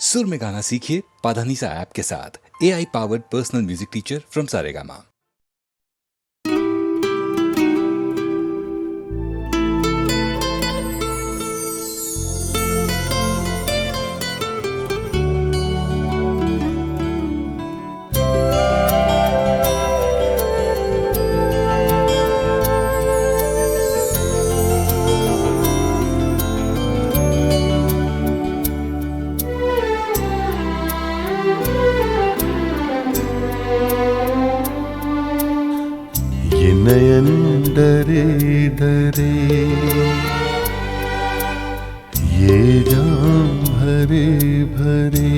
सुर में गाना सीखिए पाधानीसा ऐप के साथ। AI powered personal music teacher from Saregama. नयन डरे डरे, ये जाम भरे भरे,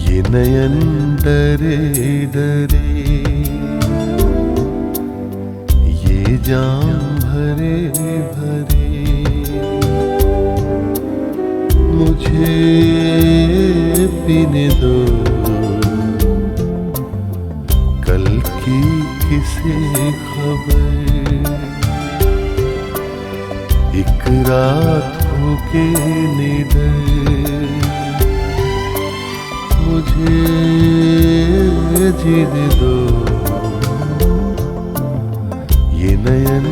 ये नयन डरे डरे, ये जाम भरे भरे, मुझे पीने दो कल की किसी खबर। एक रात हो के निडर, मुझे जीने दो ये नयन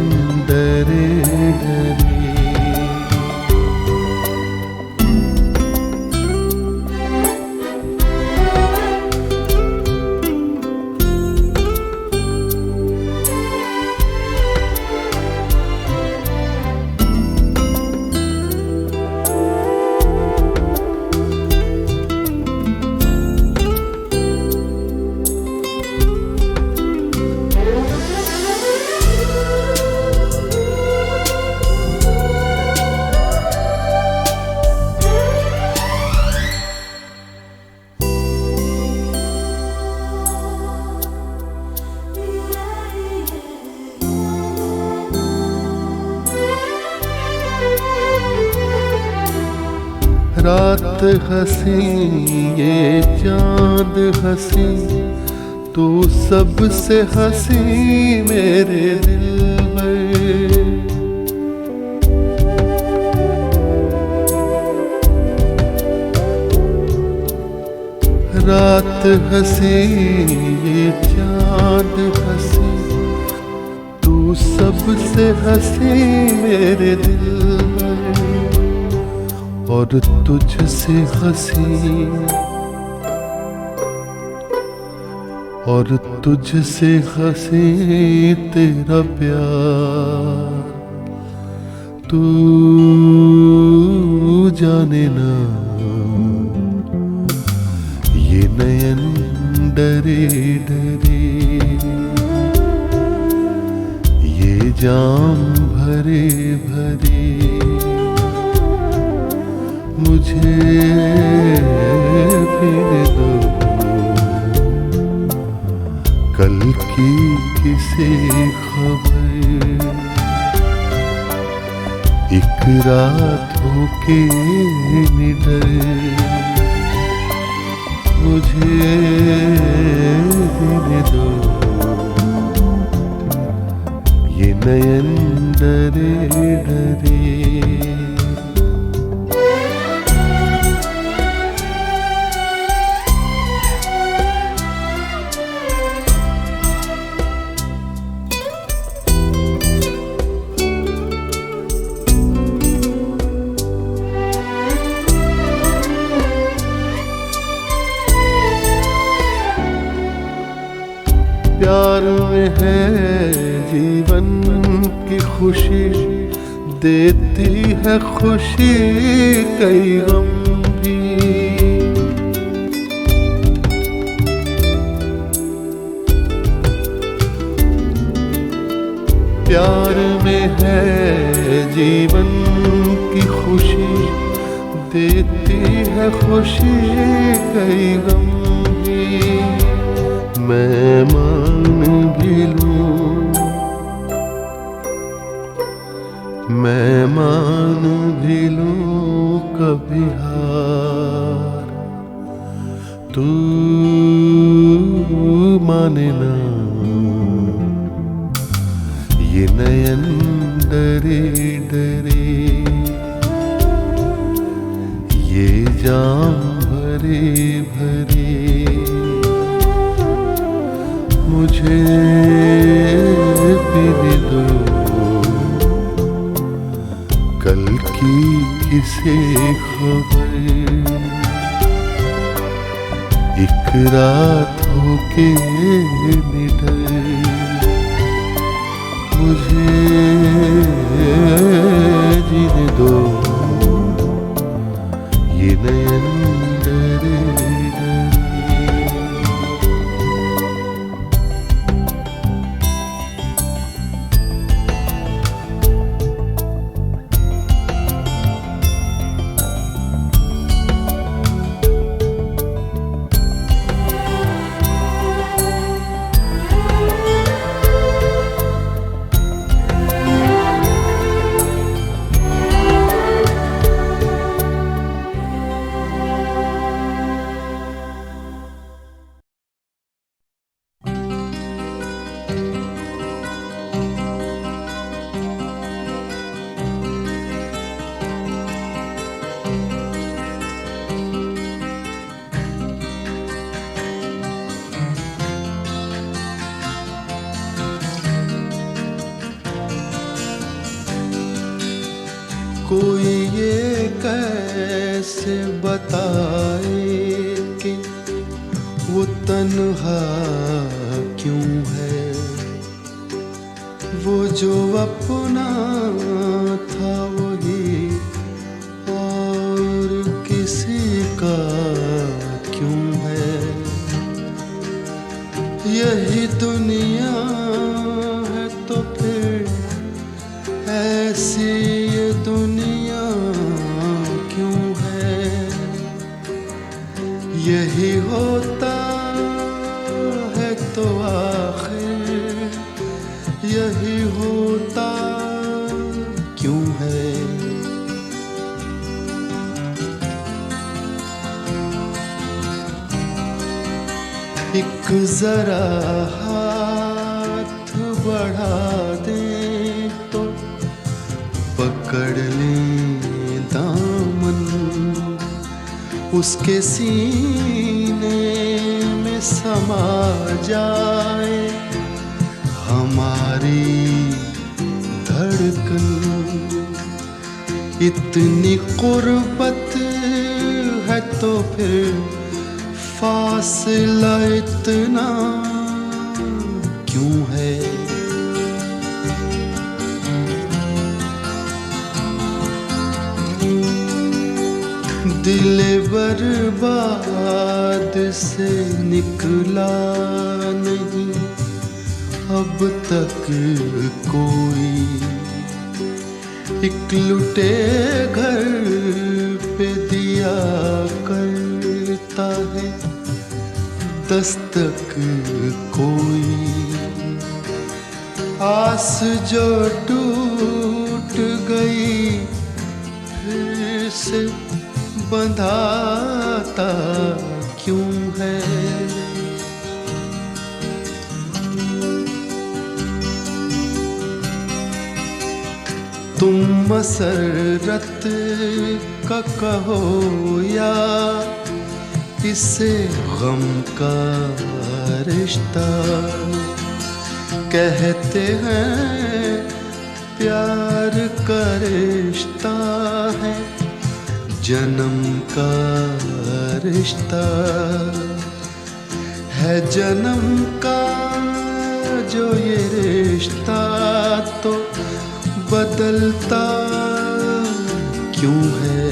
डरे डरे। रात हंसी ये चांद हंसी, तू सबसे हंसी मेरे दिल में। रात हंसी ये चांद हंसी, तू सबसे हंसी मेरे दिल में। और तुझसे हंसी, और तुझसे हंसी तेरा प्यार, तू जाने ना ये नयन डरे डरे, ये जाम भरे भरे, मुझे पीने दो कल की किसी खबर। एक रात हो के निडर, मुझे पीने दो ये नयन डरे डरे। प्यार में है जीवन की खुशी, देती है खुशी कई गम भी। प्यार में है जीवन की खुशी, देती है खुशी कई गम भी। मैं मान भी लूं, मैं मान भी लूं कभी हार, तू माने ना ये नयन डरे डरे, ये जाम भरे भरे, मुझे पीने दो कल की किसे खबर, एक रात होके निडर, मुझे जीने दो ये नयन डरे डरे। कोई ये कैसे बताए कि वो तन्हा क्यों है, वो जो अपना था वही और किसी का क्यों है। यही दुनिया है तो फिर ऐसी ये दुनिया क्यों है। यही होता है तो आखिर यही होता क्यों है। एक जरा हाथ बढ़ा दे तो पकड़ लें दामन, उसके सीने में समा जाए हमारी धड़कन। इतनी कुर्बत है तो फिर फासला इतना क्यों है। दिल बर्बाद से निकला नहीं अब तक कोई, एक लुटे घर पे दिया करता है दस्तक कोई। आस जो टूट गई फिर से बंधाता क्यों है। तुम मसरत का कहो या इसे गम का रिश्ता, कहते हैं प्यार का रिश्ता है जन्म का रिश्ता, है जन्म का जो ये रिश्ता तो बदलता क्यों है।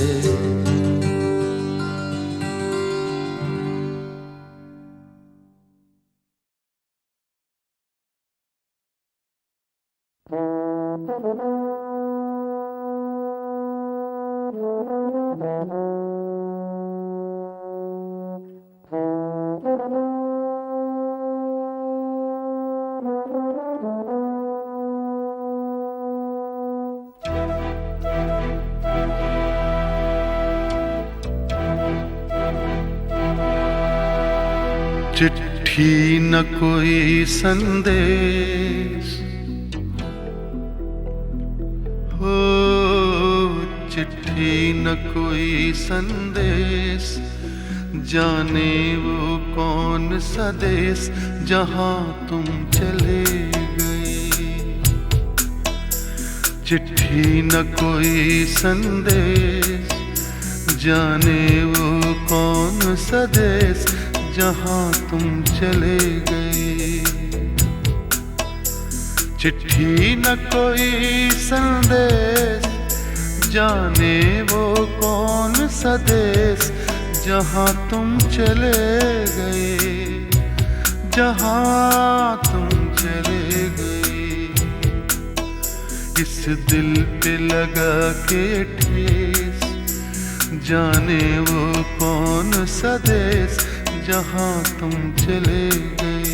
चिट्ठी न कोई संदेश, चिट्ठी न कोई संदेश, जाने वो कौन सा देश जहां तुम चले गए। चिट्ठी न कोई संदेश, जाने वो कौन सा देश जहां तुम चले गए। चिट्ठी न कोई संदेश, जाने वो कौन सा देश जहां तुम चले गए, जहां तुम चले गए। इस दिल पे लगा के ठेस, जाने वो कौन सा देश जहां तुम चले गए।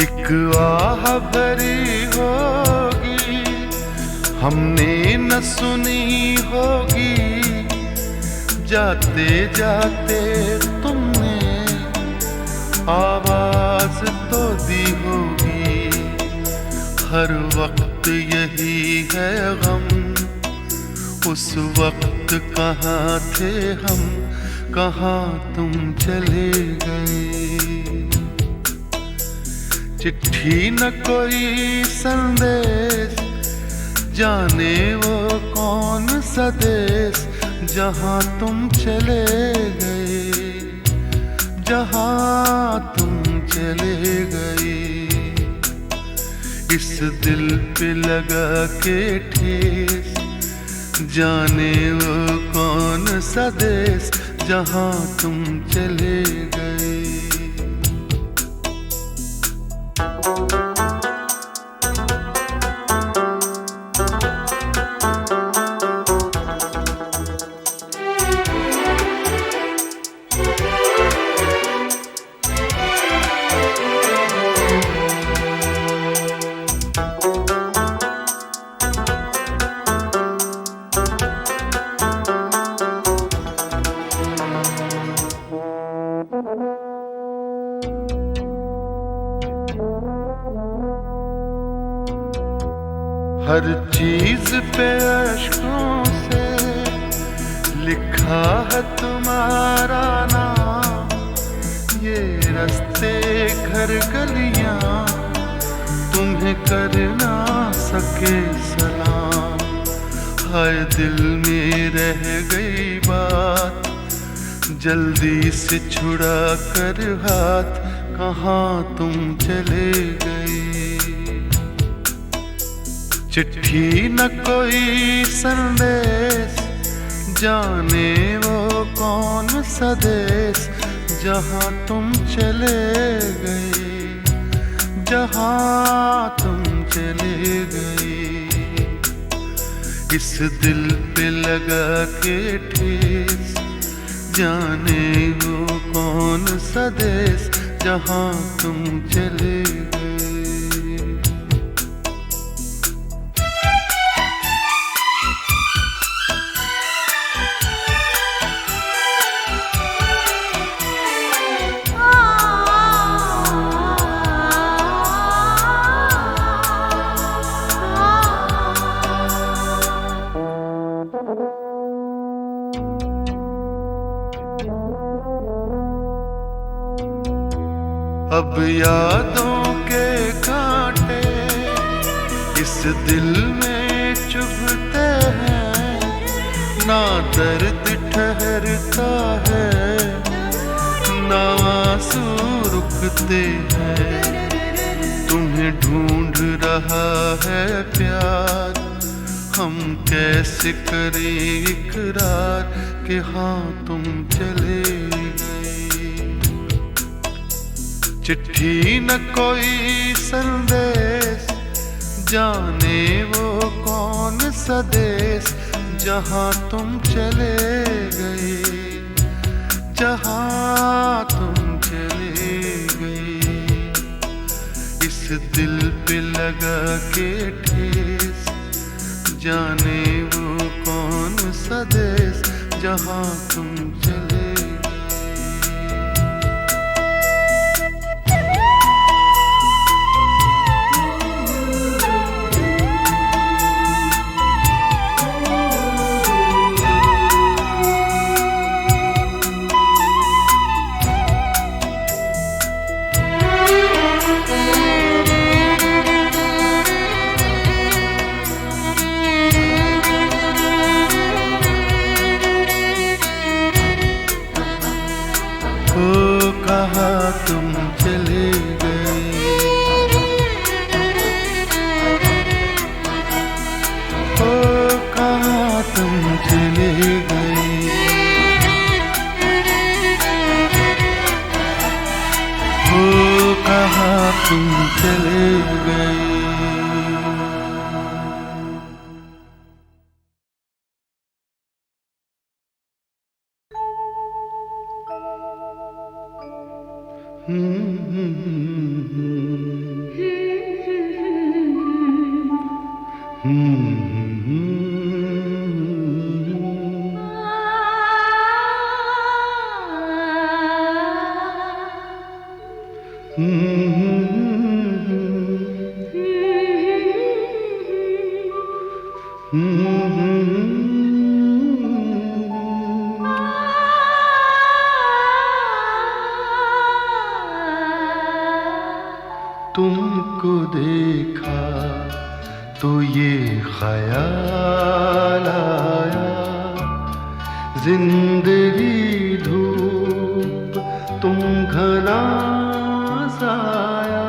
एक आह भरी होगी हमने न सुनी होगी, जाते जाते तुमने आवाज तो दी होगी। हर वक्त यही है गम, उस वक्त कहाँ थे हम, कहाँ तुम चले गए। चिट्ठी न कोई संदेश, जाने वो कौन सा देश जहां तुम चले गए, जहां तुम चले गए। इस दिल पे लगा के ठेस, जाने वो कौन सा देश जहां तुम चले गए। हर चीज पे अश्कों से लिखा है तुम्हारा नाम। ये रास्ते घर गलियां तुम्हें कर ना सके सलाम। हाय दिल में रह गई बात, जल्दी से छुड़ा कर हाथ, कहाँ तुम चले गए। चिट्ठी न कोई संदेश, जाने वो कौन सा देश जहां तुम चले गए, जहां तुम चले गए। इस दिल पे लगा के ठेस, जाने वो कौन सा देश जहां तुम चले गए। अब यादों के कांटे इस दिल में चुभते हैं, ना दर्द ठहरता है, ना आंसू रुकते हैं। तुम्हें ढूंढ रहा है प्यार, हम कैसे करें इकरार कि हाँ तुम चले गए। चिट्ठी न कोई संदेश, जाने वो कौन सा देश जहां तुम चले गए, जहां तुम चले गए। इस दिल पे लगा के ठेस, जाने वो कौन सा देश जहाँ तुम चले। ओ कहाँ तुम चले गए, ओ कहाँ तुम चले गए, ओ कहाँ तुम चले गए। तुमको देखा तो ये ख्याल आया, जिंदगी धूप तुम घना साया।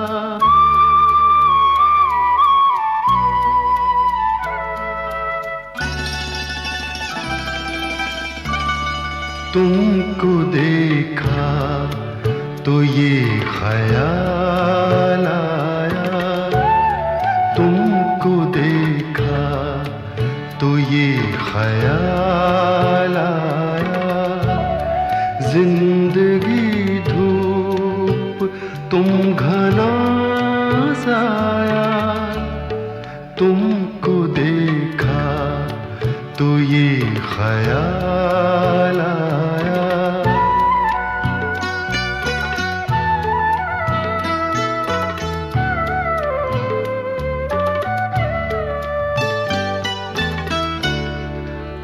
तुमको देखा तो ये ख्याल आया, तुमको देखा तो ये ख्याल आया, जिंदगी धूप तुम घना साया। तुमको देखा तो ये ख्याल आया।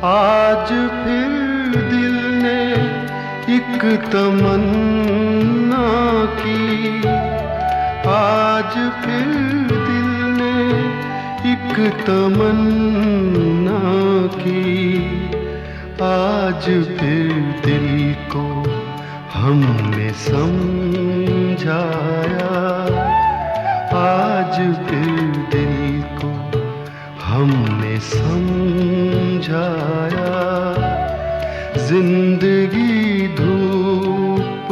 आज फिर दिल ने एक तमन्ना की, आज फिर दिल ने एक तमन्ना की, आज फिर दिल को हमने समझाया, आज फिर दिल को हमने समझाया। जिंदगी धूप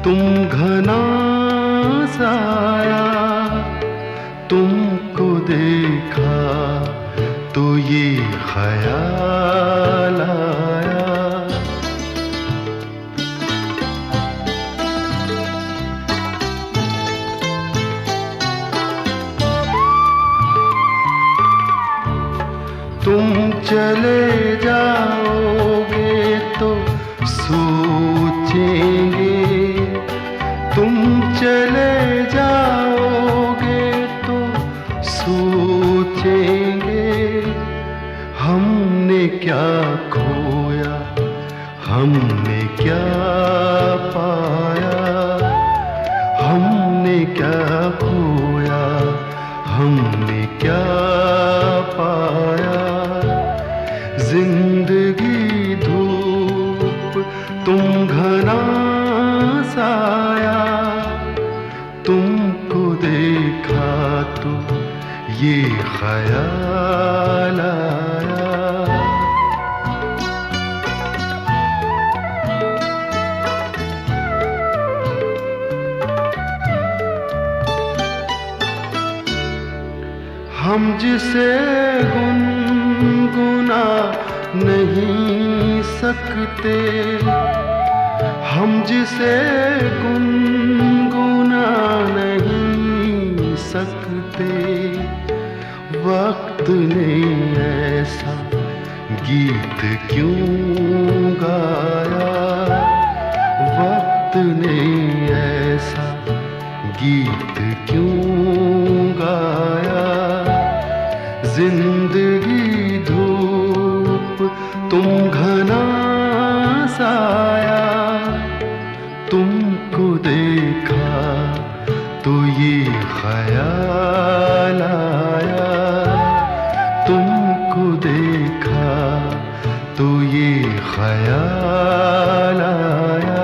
तुम घना साया, तुमको देखा तो ये ख्याल आया। तुम चले जाओगे तो सोचेंगे, तुम चले जाओगे तो सोचेंगे, हमने क्या खोया हमने क्या पाया, हमने क्या खोया हमने क्या पाया। जिंदगी धूप तुम घना साया, तुमको देखा तो ये ख्याल आया। हम जिसे गुनगुना नहीं सकते, हम जिसे गुनगुना नहीं सकते। वक्त ने ऐसा गीत क्यों गाया, वक्त ने ऐसा गीत क्यों गाया। जिंदगी धूप तुम घना साया, तुमको देखा तो ये ख्याल आया, तुमको देखा तो ये ख्याल आया।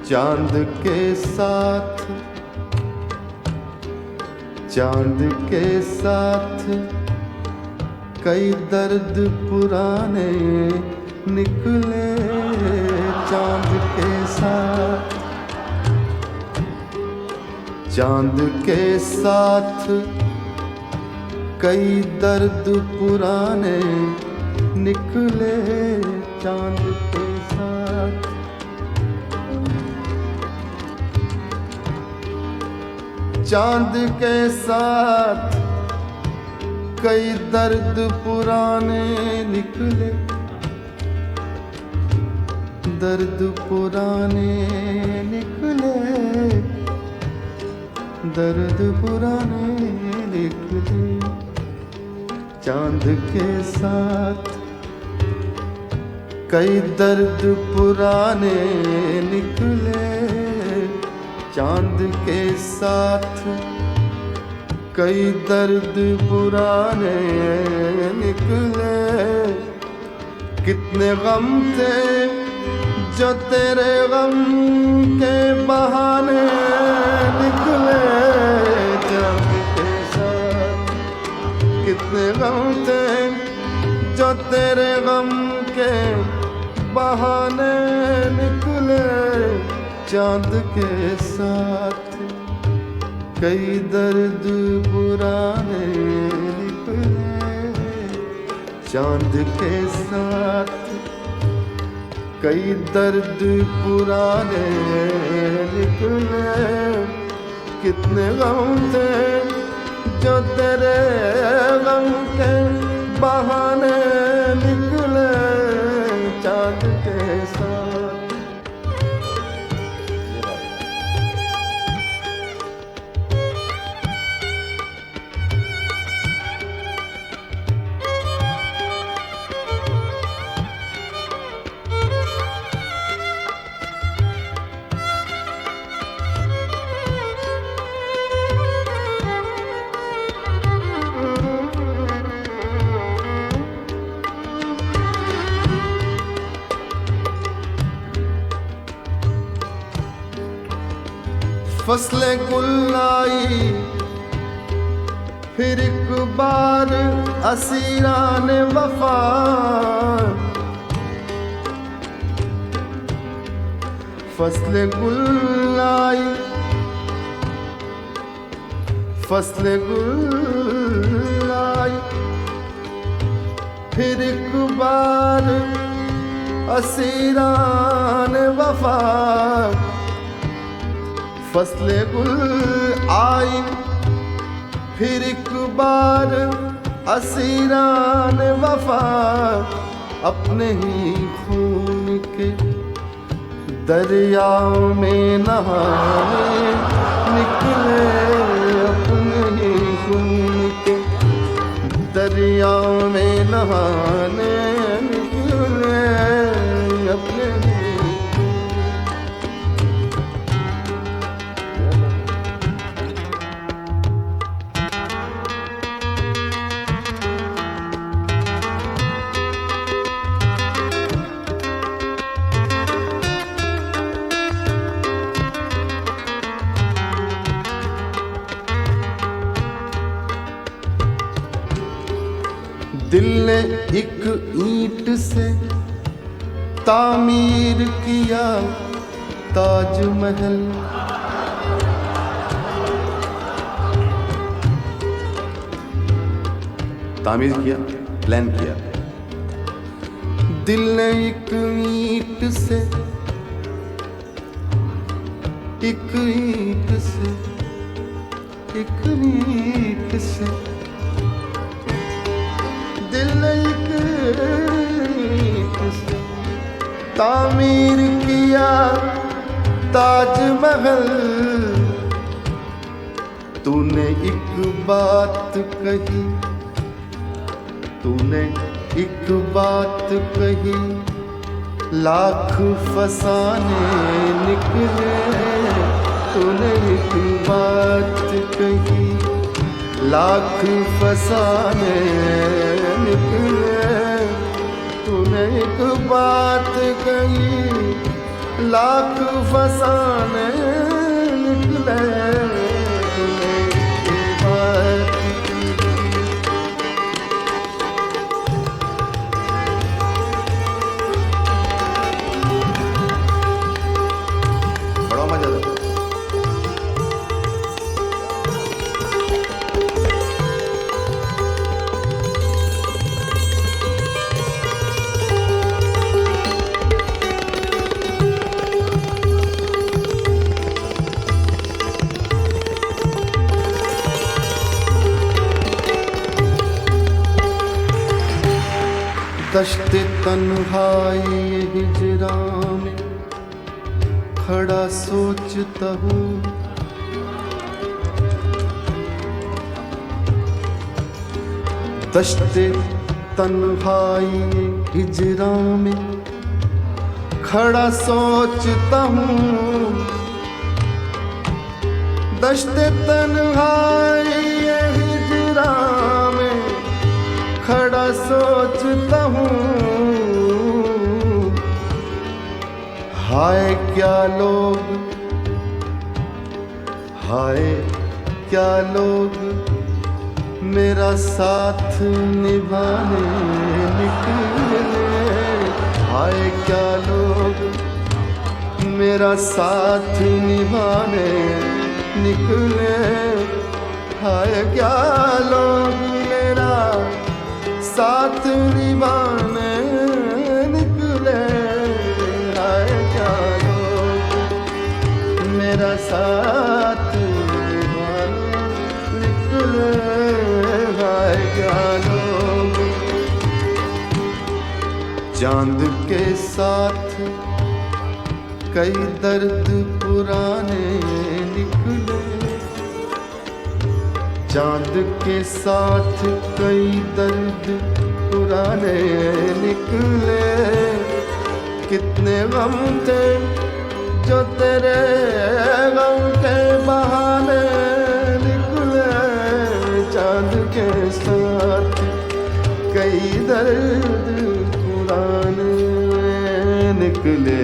चांद के साथ, चांद के साथ कई दर्द पुराने निकले। चांद के साथ, चांद के साथ कई दर्द पुराने निकले। चांद के साथ, चांद के साथ कई दर्द पुराने निकले। दर्द पुराने निकले, दर्द पुराने निकले। चांद के साथ कई दर्द पुराने निकले। चांद के साथ कई दर्द पुराने निकले। कितने गम थे जो तेरे गम के बहाने निकले। चांद के साथ कितने गम थे जो तेरे गम के बहाने निकले। चांद के साथ कई दर्द पुराने निकले। चांद के साथ कई दर्द पुराने निकले। कितने गम थे जो तेरे गम के बहाने निकले। चांद के साथ फसले गुल आई फिर एक बार असीरान वफा। फसले गुल आई, फसले गुल आई फिर एक बार असीरान वफा। फसले गुल आई फिर एक बार असीरान वफा। अपने ही खून के दरिया में नहाने निकले। अपने ही खून के दरिया में नहाने निकले। अपने दिल ने एक ईंट से तामीर किया ताजमहल। तामीर किया, प्लान किया। दिल ने एक ईंट से, एक ईंट से, एक ईंट से, दिल ने एक ईंट से तामीर किया ताजमहल। तूने एक बात कही, तूने एक बात कही, लाख फसाने निकले। तूने एक बात कही, लाख फसाने निकले। तूने एक बात कही, लाख फसाने निकले। तूने एक बात बड़ा मजा आता। दश्ते तन्हाई हिजरा में खड़ा सोचता हूँ। दश्ते तन्हाई हिजरा में खड़ा सोचता हूँ। दश्ते तन्हाई हिजरा में खड़ा सोचता हूँ। हाय क्या लोग, हाय क्या लोग मेरा साथ निभाने निकले। हाय क्या लोग मेरा साथ निभाने निकले। हाय क्या लोग मेरा साथ निभाने निकले। हाय क्या लोग मेरा साथ निभाने निकले। हाय क्या लोग चांद के साथ कई दर्द पुराने निकले। चांद के साथ कई दर्द पुराने निकले। कितने गम थे जो तेरे गम के बहाने निकले। चांद के साथ कई दर्द पुराने निकले।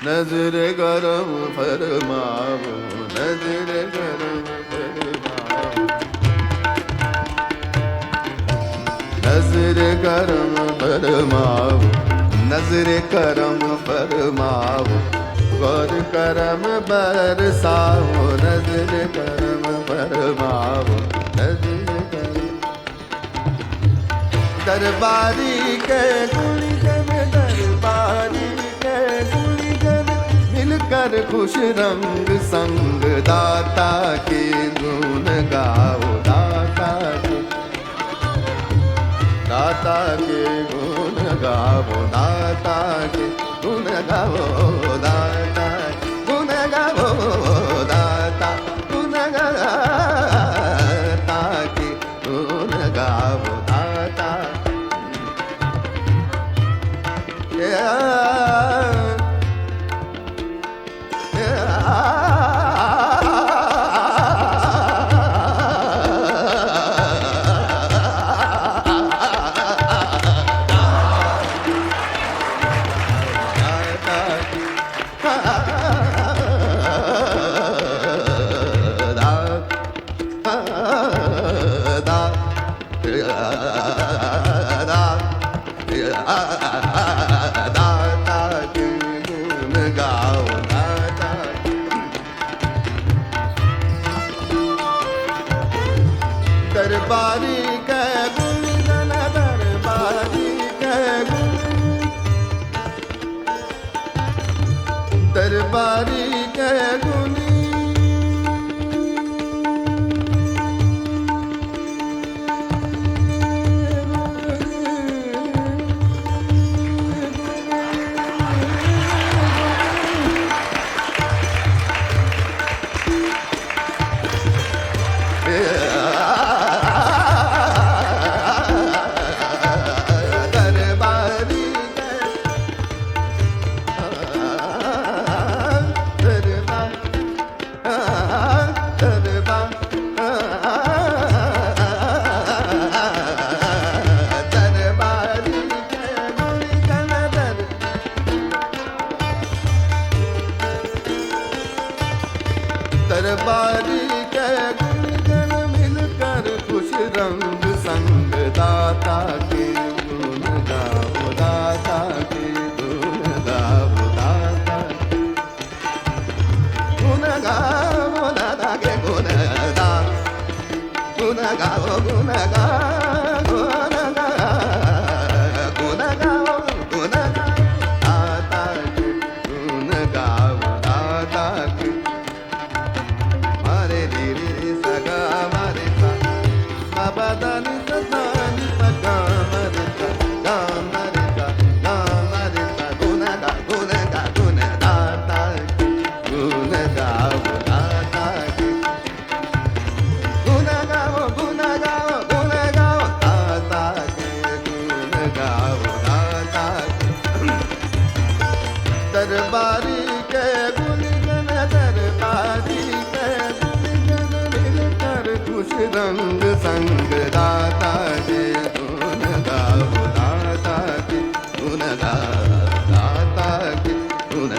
नजर करम फरमाओ, नजर करम फरमाओ, नजर करम फरमाओ, नजर करम फरमाओ, गौर करम बरसाओ, नजर करम फरमाओ, नजर करम। दरबारी के गुलिगन, दरबारी के गुलिगन मिलकर खुश रंग संग दाता के गुण गाओ। दाता के गुण गाओ, दाता के गुण गाओ, दाता गुण गाओ, दाता गुण दाता के गुण गाओ, दाता। दरबारी के गुण गण दरबारी के गुण दरबारी के गुण दरबारी के गुण गण मिलकर खुश रंग संग दाता के गुण गाओ दाता के गुण गाओ दाता गुण गाओ दाता के गुण गा गुण गाओ गुण गाओ गुण गाओ गुण गाओ दाता के गुण गाओ दाता के मारे रे रे सगा मारे सा बाबा दानी दानी सगा मारे सा गा मारे सा गुना गा दाता के गुना गाओ दाता के गुना गाओ दाता के गुना गाओ दाता के दरबारी के गुण गण दरबारी के खुश रंग संग दाता के गुण गाओ दाता के गुण गाओ दाता के गुण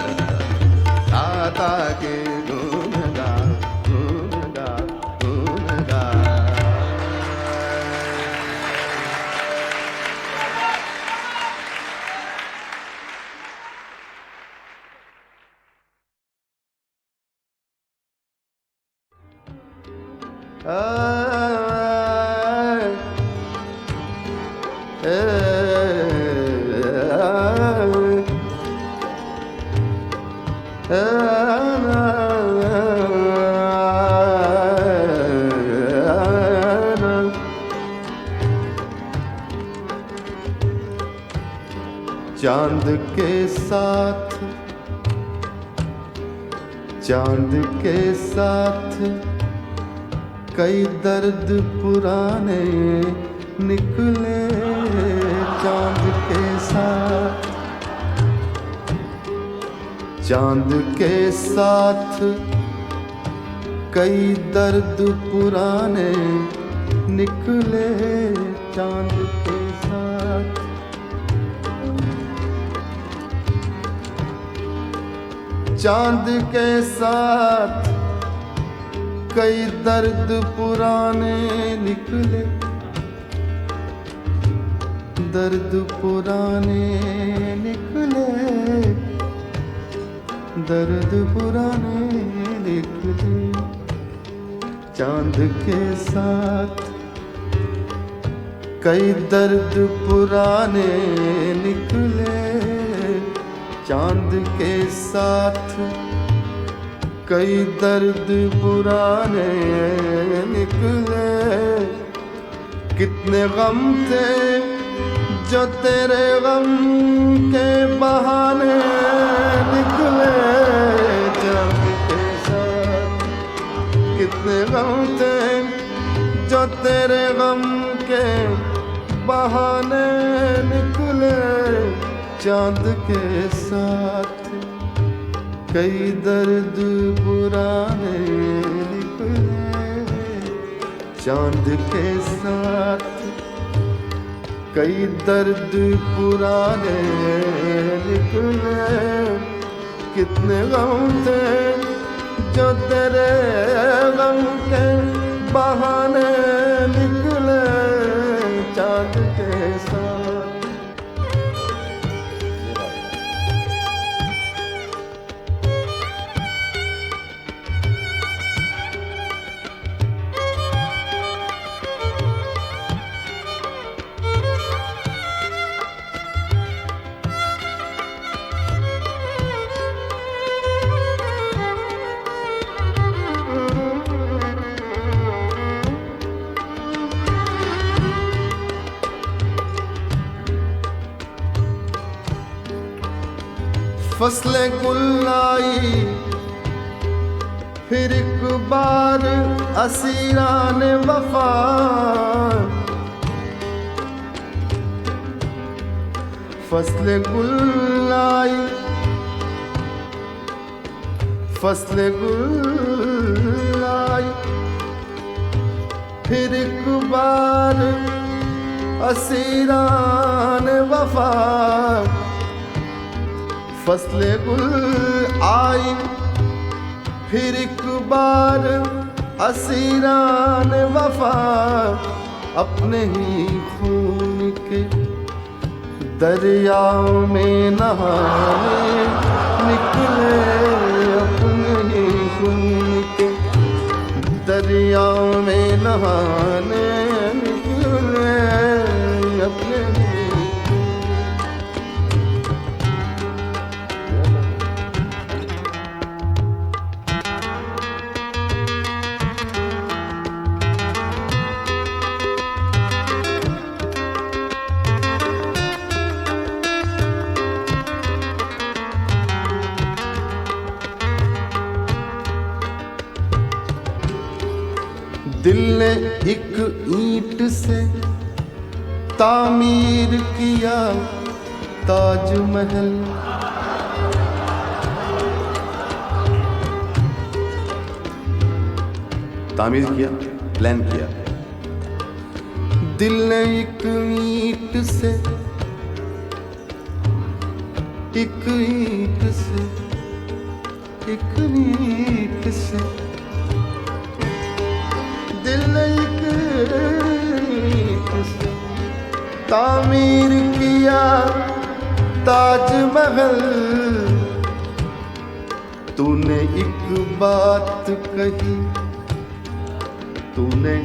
दाता के गुण गाओ गुण गाओ गुण गाओ चांद के साथ कई दर्द पुराने निकले चांद के साथ कई दर्द पुराने निकले चांद के साथ चांद के साथ कई दर्द पुराने निकले दर्द पुराने निकले दर्द पुराने निकले चांद के साथ कई दर्द पुराने निकले चांद के साथ कई दर्द पुराने निकले कितने गम थे जो तेरे गम के बहाने निकले चांद के साथ कितने गम थे जो तेरे गम के बहाने निकले चांद के साथ कई दर्द पुराने निकले चांद के साथ कई दर्द पुराने निकले कितने गम थे जो तेरे गम के बहाने निकले चांद के साथ फसलें गुल आई फिर एक बार असीरान वफा, फसलें गुल आई फसलें गुल आई फिर एक बार असीरान वफा, फसलें गुल आई फिर एक बार असीरान वफा, अपने ही खून के दरिया में नहाने निकले, अपने ही खून के दरिया में नहाने निकले, अपने ही दिल ने एक ईंट से तामीर किया ताजमहल, तामीर किया, प्लान किया। दिल ने एक ईंट से, एक ईंट से, एक ईंट से, दिल ने एक ईंट से तामीर किया ताजमहल। तूने एक बात कही, तूने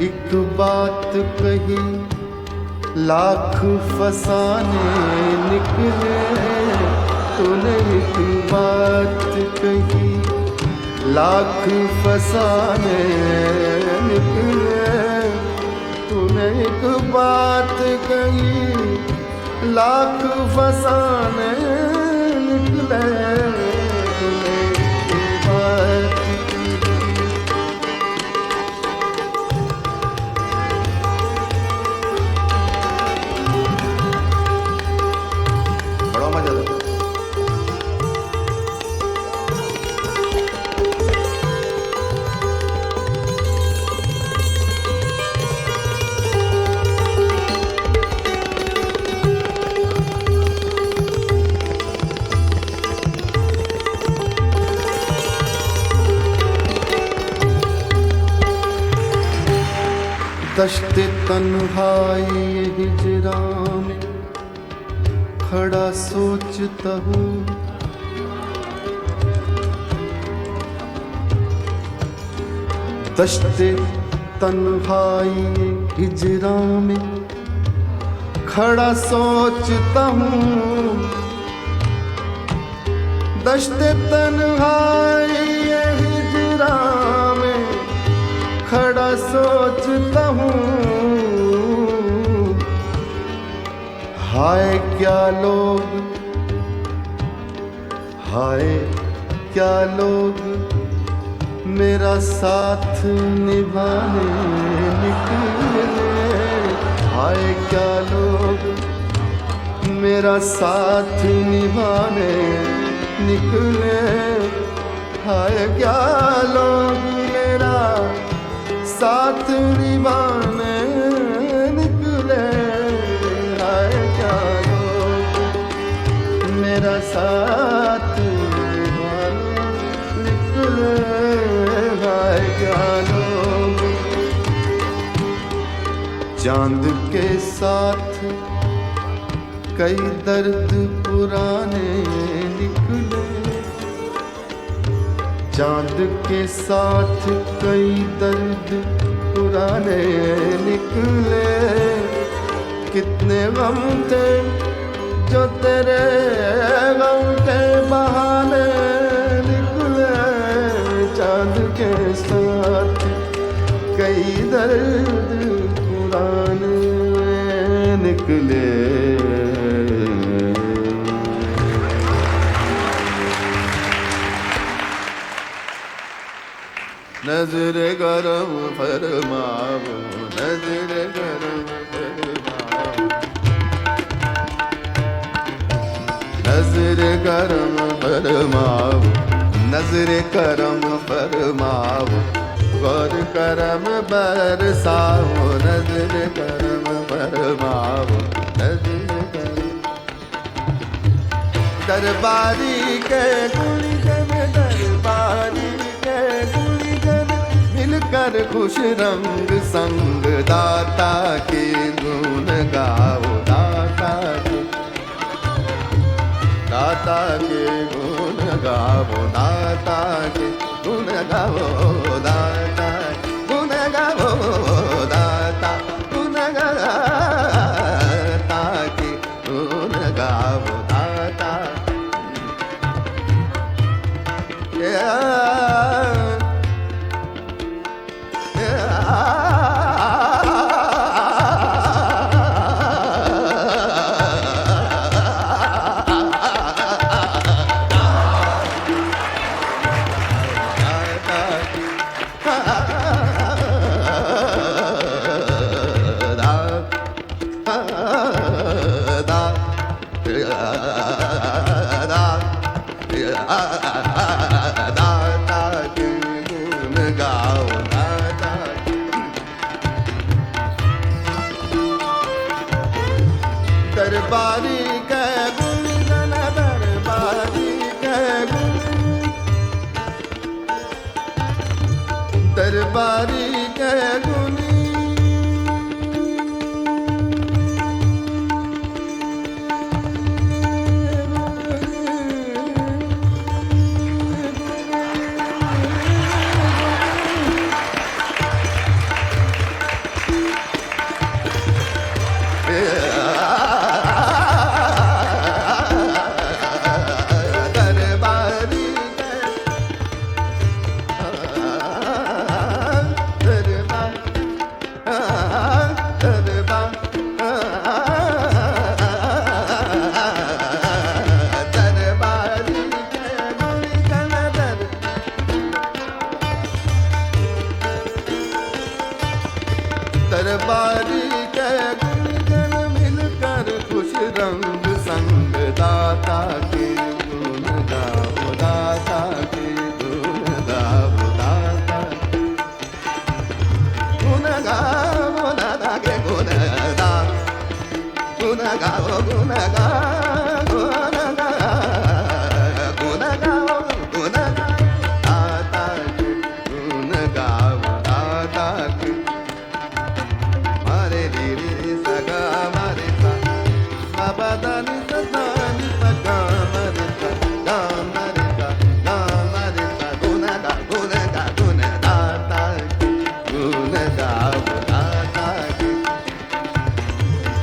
एक बात कही, लाख फसाने निकले। तूने एक बात कही, लाख फसाने निकले। तूने एक बात कही, लाख फसाने निकले। तूने एक बात बड़ा मजा आता है। दश्ते तन्हाई हिजरा में खड़ा सोचता हूँ, दश्ते तन्हाई हिजरा में खड़ा सोचता हूँ। दश्ते तन्हाई हिजरा में खड़ा सोचता हूँ। हाय क्या लोग, हाय क्या लोग मेरा साथ निभाने निकले। हाय क्या लोग मेरा साथ निभाने निकले। हाय क्या लोग मेरा साथ निभाने निकले। हाय क्या लोग मेरा साथ निभाने निकले। हाय क्या लोग चांद के साथ कई दर्द पुराने निकले। चांद के साथ कई दर्द पुराने निकले। कितने गम थे जो तेरे गम के बहाने निकले। चांद के साथ कई दर्द पुराने निकले। नजर करम फरमाओ, नजर करम फरमाओ, नजर करम फरमाओ, नजर करम फरमाओ, गौर करम बरसाओ, नजर करम फरमाओ, नजर करम। दरबारी के गुणगन, दरबारी के गुणगन, मिलकर खुश रंग संग दाता के गुण गाओ, दाता के गुण गाओ, दाता के गुण गाओ, दाता गुण गाओ, दाता गुण दाता के गुण गाओ, दाता दरबारी के गुणगन, दरबारी के गुण, दरबारी के गुण, दरबारी के गुणगन, मिलकर खुश रंग संग दाता के गुण गाओ, दाता के गुण गाओ, दाता गुण गाओ, दाता के गुण गाओ, गुण गाओ, गुण गाओ, गुण गाओ, गुण गाओ, दाता के गुण गाओ, दाता के मारे रे रे सगा मारे सा, बाबा दानी सदानी सगा मारे सा, गाम मारे सा, गाम मारे सा, गुण गा गुण गा गुण दाता के गुण गाओ, दाता के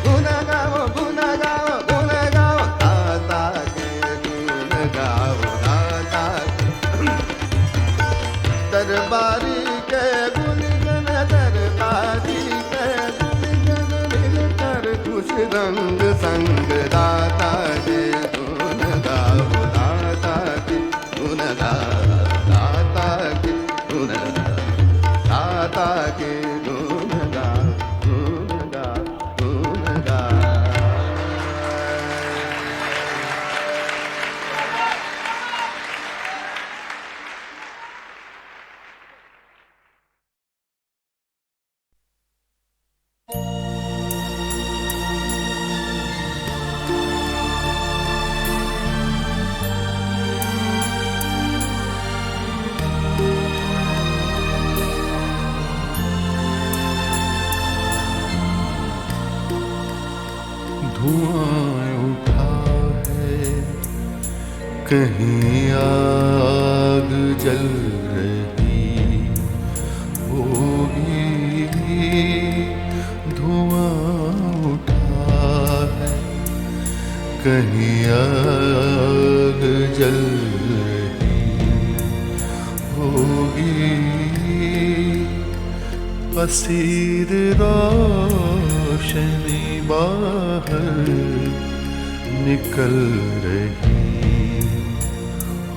गुण गाओ, गुण गाओ, गुण गाओ, दाता के गुण गाओ, दाता के दरबारी के गुणगन, दरबारी के गुणगन, मिलकर खुश रंग संग दाता के गुण गाओ, दाता के गुण गाओ, दाता के गुण दाता के गुण गाओ, गुण गाओ, गुण गाओ। धुआं उठा है, कहीं आग जल रही होगी। धुआं उठा है, कहीं आग जल रही होगी। असीर रोशनी बाहर निकल रही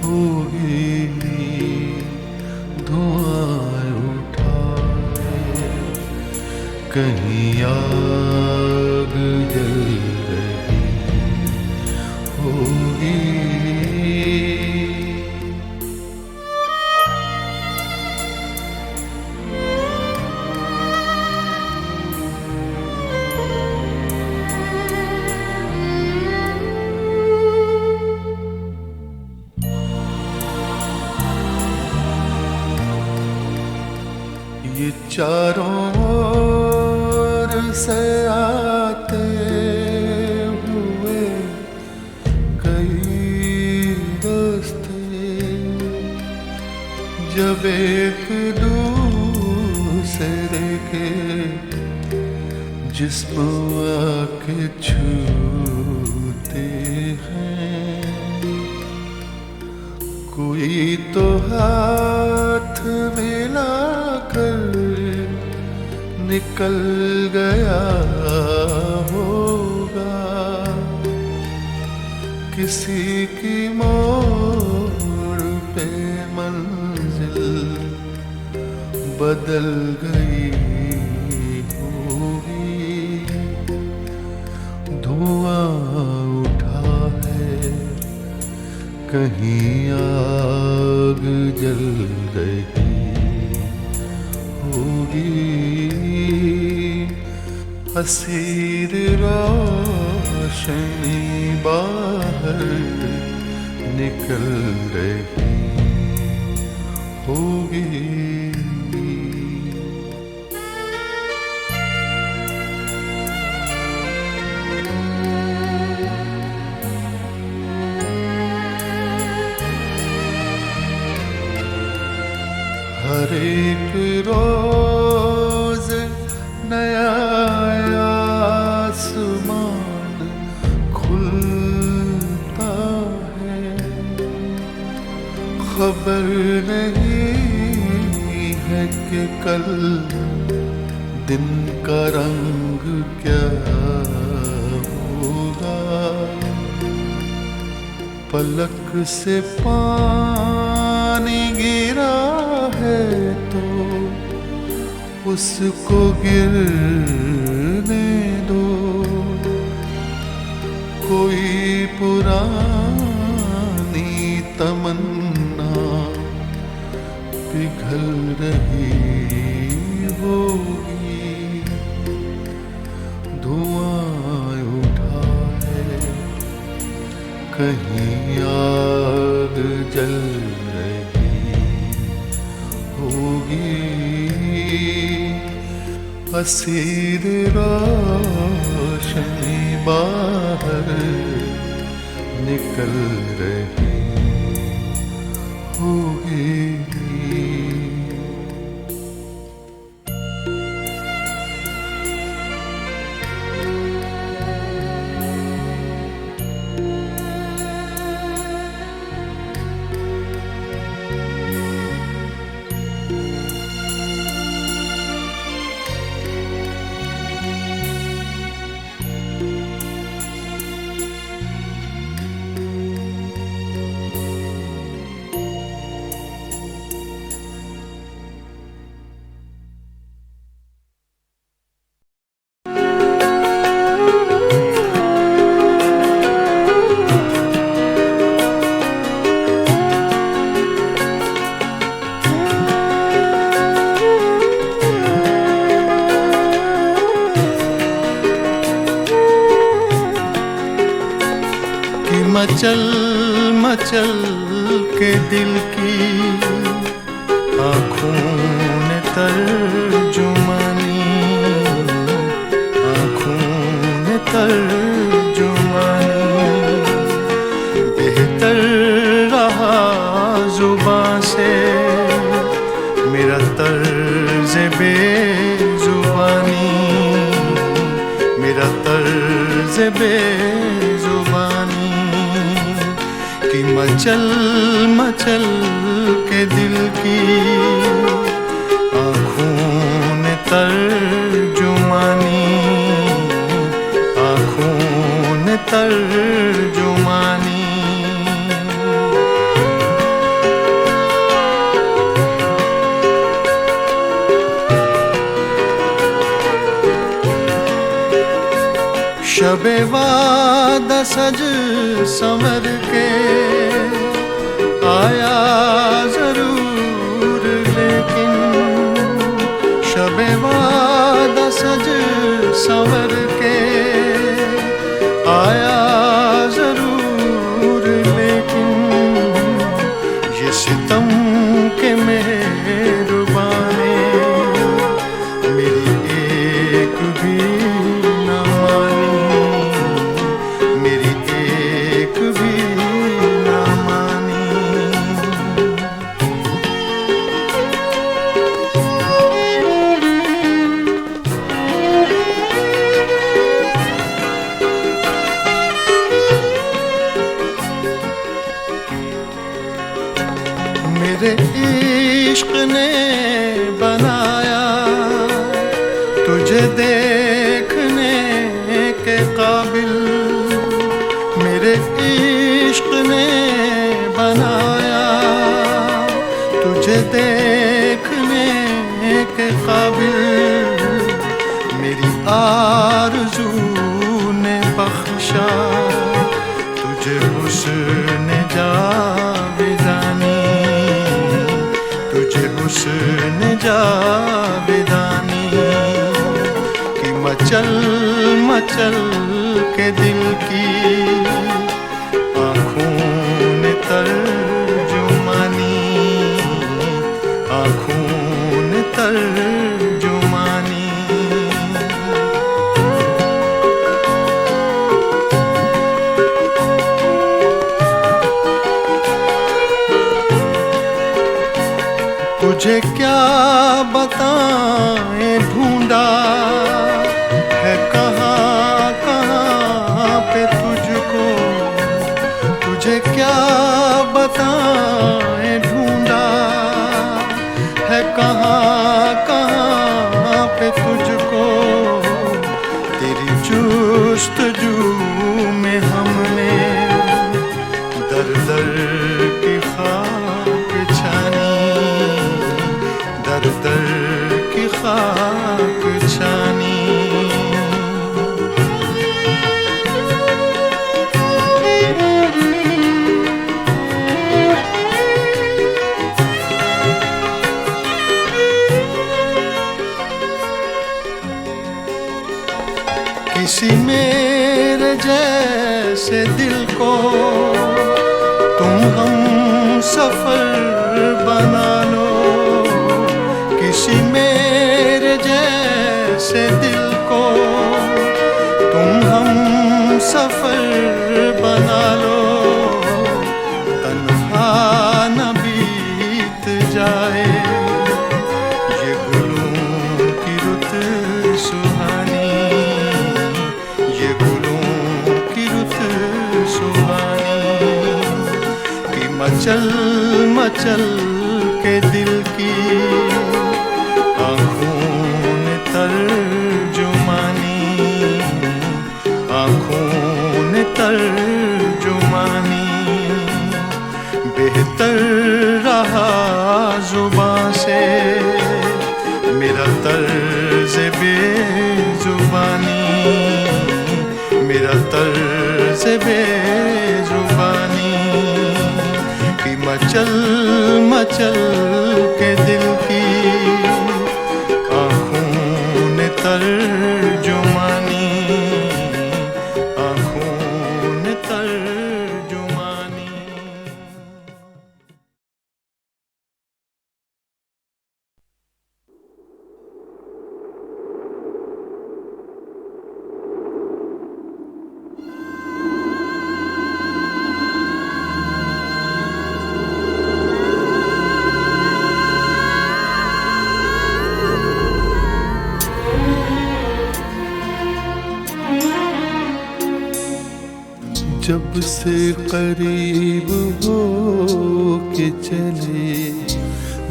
होगी। धुआं कहीं आग जल रही होगी। ये चारों ओर से आते हुए कई रास्ते, जब एक दूसरे के जिस्म आके छूते हैं, कोई तो हाथ मिलाकर निकल गया होगा, किसी की मोड़ पे मंजिल बदल गई होगी। धुआं उठा है, कहीं आग जल गई होगी। हसीर रोशनी बाहर निकल रही होगी। हर एक रोज नया आसमान खुलता है, खबर नहीं है कि कल दिन का रंग क्या होगा। पलक से पानी गिरा है तो उसको गिरने दो, कोई पुरानी तमन्ना पिघल रही होगी। धुआं उठा है, कहीं आग जल रही होगी। हसीर रोशनी बाहर निकल रही होगी। मचल मचल के दिल की आँखों ने तर्जुमानी, आँखों ने तर्जुमानी। बेहतर रहा जुबां से मेरा तर्ज बेजुबानी, मेरा तर्ज बेजुबानी। कि मचल मचल के दिल की आँखों ने तर्जुमानी, आँखों ने तर्जुमानी। शबे वादा सज संवर के आया जरूर, लेकिन शबे वादा सज संवर के आया जरूर, लेकिन ये सितम के मेहरबान ने मेरी एक भी न मानी, मेरी एक भी न मानी। मेरे इश्क ने बनाया तुझे देखने के काबिल, मेरे इश्क ने बनाया तुझे देखने के काबिल, मेरी आरज़ू ने बख्शा तुझे हुस्न जावेदानी, तुझे हुस्न जावेदानी कि मचल मचल के दिल की आँखों ने तर्जुमानी, आँखों ने तर्जुमानी। तुझे क्या बताएं ढूंढा है कहाँ कहाँ पे तुझको, तुझे क्या बताएं ढूंढा है कहाँ कहाँ पे तुझको, तेरी जुस्तजू में हमने दर दर की खाक छानी, दर दर की खाक छानी। किसी मेरे जैसे दिल को तुम हम सफर बना लो, किसी मेरे जैसे दिल को तुम हम सफर बना लो, तन्हा न बीत जाए ये गुलों की रुत सुहानी, ये गुलों की रुत सुहानी कि मचल मचल के दिल की आँखों ने तर्जुमानी, आँखों ने तर्जुमानी। बेहतर रहा जुबां से मेरा तर्ज बेजुबानी, मेरा तर्ज बेजुबानी कि मचल मचल के दिल की आँखों ने तर्जुमानी, आँखों ने तर्जुमानी। जब से करीब हो के चले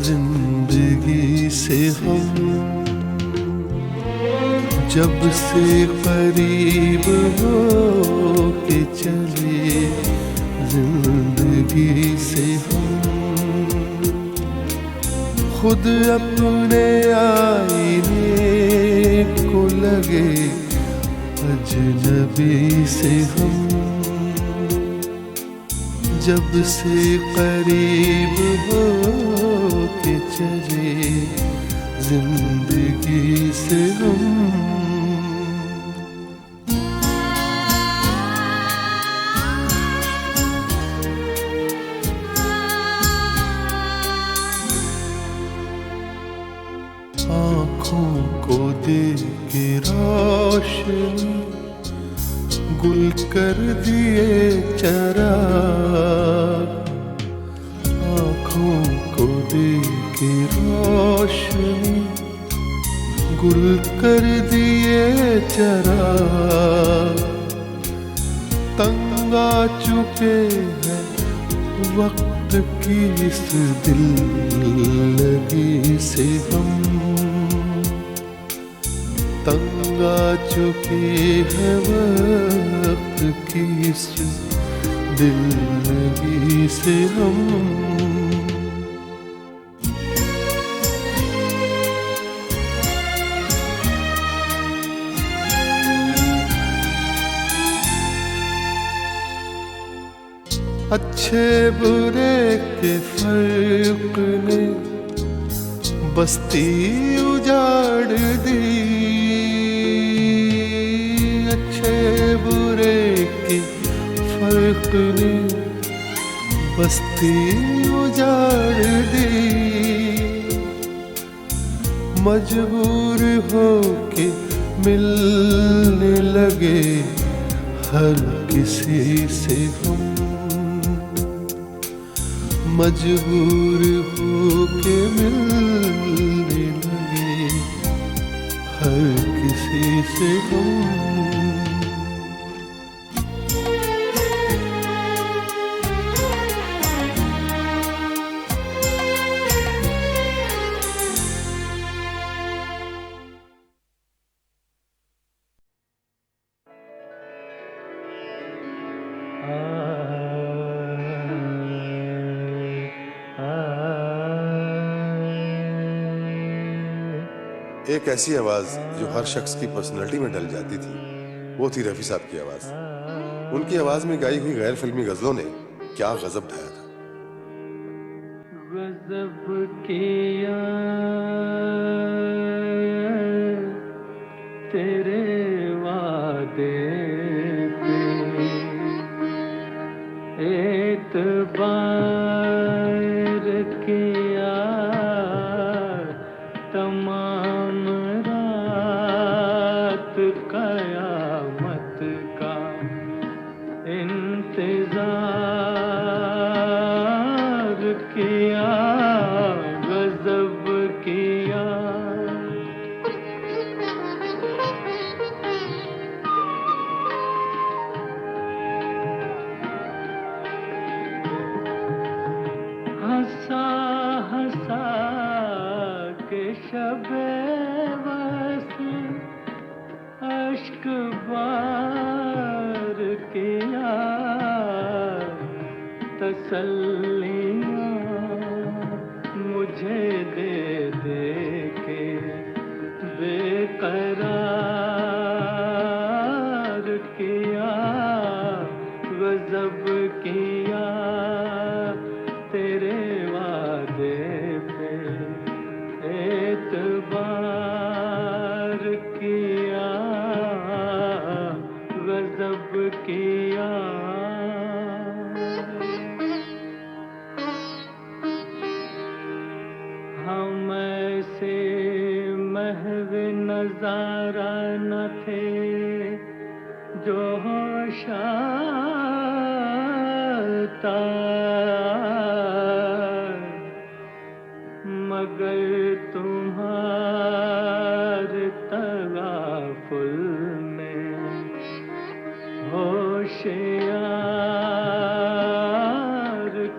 जिंदगी से हम, जब से करीब हो के चले जिंदगी से हम, खुद अपने आईने को लगे अजनबी से हम जब से करीब हो के चले जिंदगी से हम। आँखों को दे के रोशनी गुल कर दिए चराग, आँखों को दे के रोशनी गुल कर दिए चराग। तंग आ चुके हैं वक्त की इस दिल लगी से हम, तंग आ चुके हैं वक्त की इस दिल लगी से हम। अच्छे बुरे के फर्क ने बस्ती उजाड़ दी, अच्छे बुरे के फर्क ने बस्ती उजाड़ दी। मजबूर हो के मिलने लगे हर किसी से हम, मजबूर हो के मिलने लगे हर किसी से हम। एक ऐसी आवाज जो हर शख्स की पर्सनैलिटी में डल जाती थी, वो थी रफी साहब की आवाज। उनकी आवाज में गाई हुई गैर फिल्मी गजलों ने क्या गजब ढाया था। गजब किया तेरे वादे पे एतबार किया, तमाम रात कयामत का इंतजार किया, गजब किया। हंसा हंसा के शबे वस्ल अश्क बार किया, तसल्लियाँ मुझे दे दे के बेकरार किया, गजब किया तेरे वादे पे एतबार किया, गजब किया। हम ऐसे महव नजारा न थे जो होशाता, मगर तुम्हारे तगाफुल में होशियार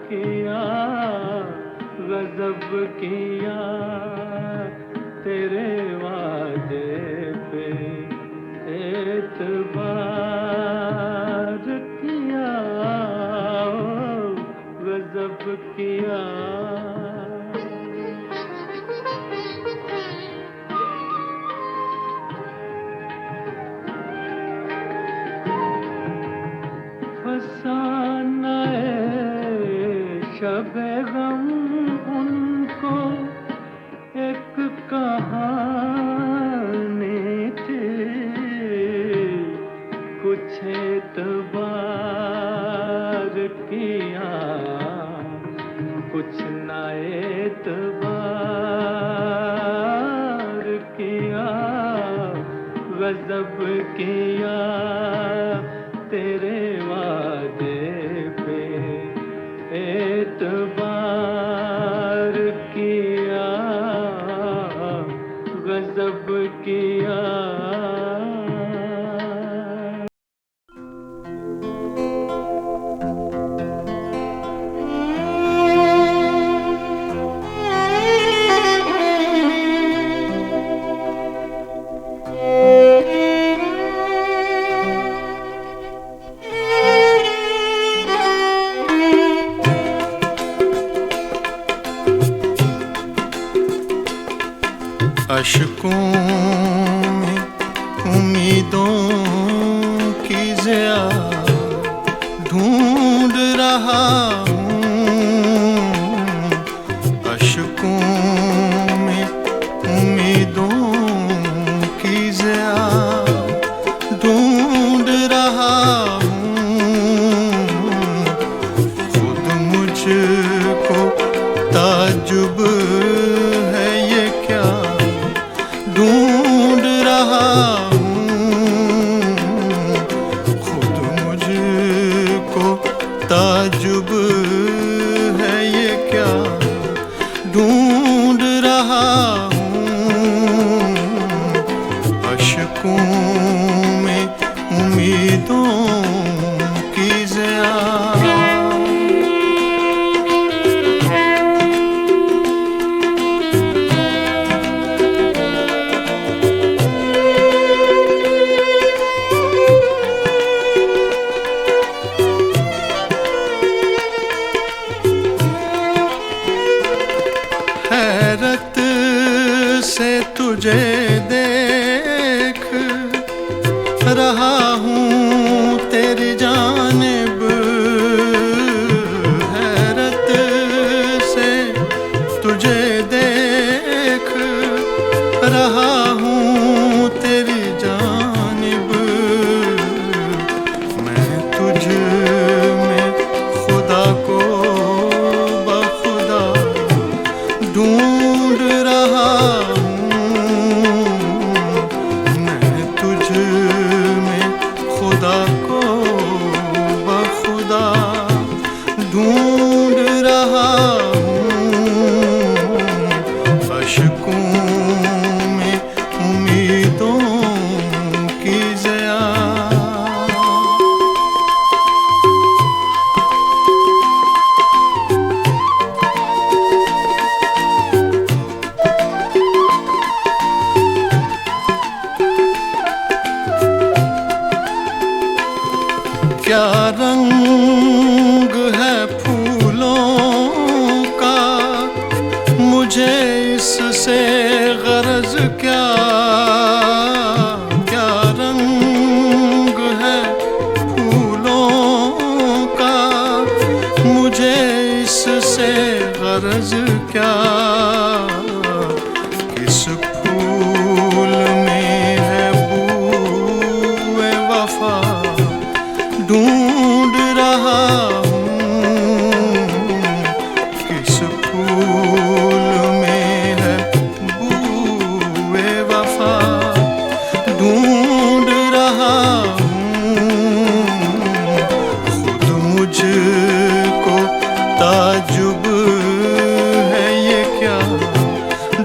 किया, गजब किया तेरे वादे पे एतबार किया, गजब किया। शबे गम उनको एक कहानी थी, कुछ एतबार किया कुछ ना एतबार किया, गजब किया तेरे वादे पे एतबार किया, गजब किया। अशकों में उम्मीदों की ज़िया ढूंढ रहा हूँ, अशकों में उम्मीदों की ज़िया ढूंढ रहा हूँ, खुद मुझको ताजुब है ये क्या ढूंढ रहा हूँ, खुद मुझको ताजुब है ये क्या ढूंढ रहा हूँ, अशकों में उम्मीदों की ज़िया। हैरत से तुझे देख रहा हूँ तेरी जानिब, हैरत से तुझे देख रहा हूँ तेरी जानिब, मैं तुझ में खुदा को बखुदा ढूंढ रहा हूँ, मैं तुझ में खुदा को बखुदा ढूंढ रहा हूँ, अशकों में उम्मीदों की ज़िया। क्या रंग है फूलों का, मुझे इससे गरज क्या, क्या रंग है फूलों का, मुझे इससे गरज क्या, किस फूल में है बूए वफा ढूंढ रहा हूँ, किस फूल में है बूए वफा ढूंढ रहा हूँ, खुद मुझको ताजुब है ये क्या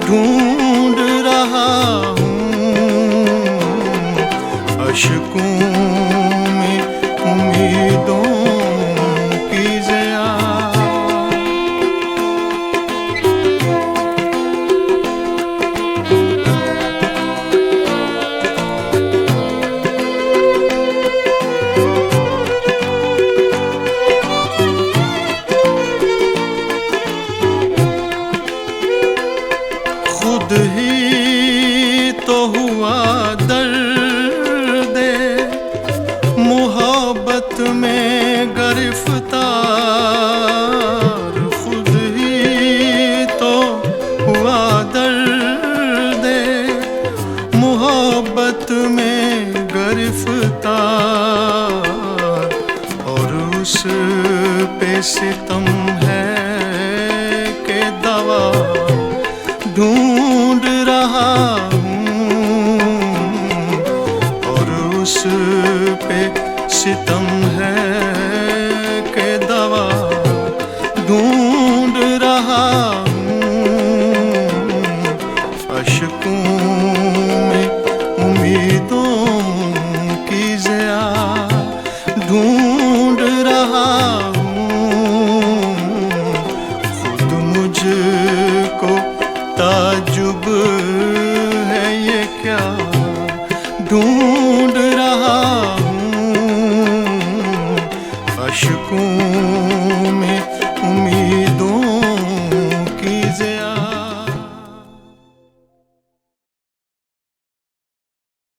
ढूंढ रहा हूँ, अशकों में उम्मीदों की ज़िया। खुद सितम है कि दवा ढूंढ रहा हूँ, और उस पे सितम है कि दवा ढूंढ रहा हूँ। अशकों में उम्मीदों की ज़िया ढूंढ रहा हूँ। खुद मुझको ताजुब है ये क्या ढूंढ रहा हूँ। अशकों